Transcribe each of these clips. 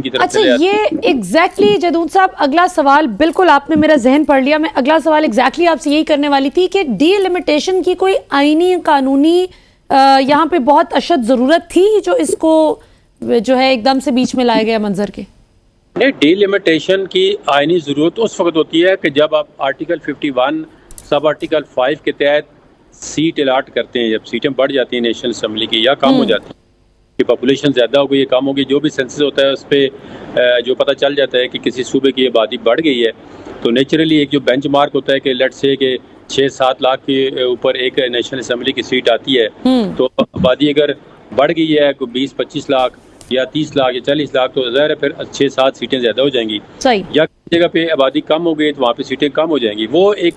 की तरफ अच्छा, चले आते ये एग्जैक्टली जदूद साहब अगला सवाल, बिल्कुल आपने मेरा जहन पढ़ लिया। मैं अगला सवाल एग्जैक्टली आपसे यही करने वाली थी कि डीलिमिटेशन की कोई आईनी कानूनी यहाँ पे बहुत अशद ज़रूरत थी जो इसको जो है एकदम से बीच में लाया गया मंजर के? नहीं, डीलिमिटेशन की आईनी ज़रूरत उस वक्त होती है कि जब आप आर्टिकल 51 सब आर्टिकल 5 के तहत सीट अलाट करते हैं, जब सीटें बढ़ जाती हैं नेशनल असम्बली की या कम हो जाती है कि पॉपुलेशन ज़्यादा हो गई है, कम हो गई, जो भी सेंसस होता है उस पर जो पता चल जाता है कि किसी सूबे की आबादी बढ़ गई है, तो नेचुरली एक जो बेंचमार्क होता है कि लेट से कि 6-7 लाख के ऊपर एक नेशनल असम्बली की सीट आती है, तो आबादी अगर बढ़ गई है 20-25 लाख या 30 लाख या 40 लाख, तो ज़ाहिर है फिर 6-7 सीटें ज़्यादा हो जाएंगी। सही। या किसी जगह पे आबादी कम हो गई तो वहाँ पे सीटें कम हो जाएंगी। वो एक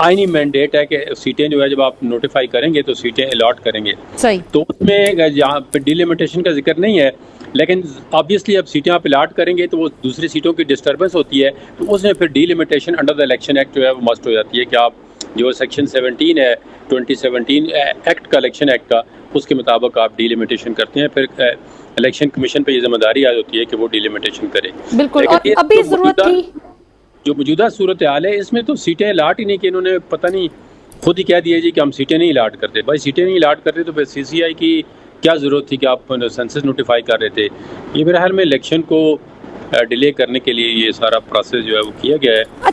आईनी मैंडेट है कि सीटें जो है जब आप नोटिफाई करेंगे तो सीटें अलॉट करेंगे। सही। तो उसमें यहाँ पे डिलिमिटेशन का जिक्र नहीं है, लेकिन ऑब्वियसली अब सीटें आप अलाट करेंगे तो वो दूसरी सीटों की डिस्टर्बेंस होती है, तो उसमें फिर delimitation under the election act जो है वो मस्ट हो जाती है कि आप जो सेक्शन 17 है 2017 एक्ट का, इलेक्शन एक्ट का, उसके मुताबिक आप डिलिमिटेशन करते हैं। फिर इलेक्शन कमीशन पे ये जिम्मेदारी आ जाती है कि वो डिलिमिटेशन करे। बिल्कुल। और अभी जरूरत थी जो मौजूदा सूरत हाल है इसमें तो सीटें अलाट ही नहीं कि इन्होंने पता नहीं खुद ही कह दिया जी कि हम सीटें नहीं अलाट करते। भाई सीटें नहीं अलाट करते तो फिर CCI की क्या ज़रूरत थी कि आप सेंसस नोटिफाई कर रहे थे। ये मेरे ख्याल में इलेक्शन को डिले करने के लिए ये सारा प्रोसेस जो है वो किया गया है।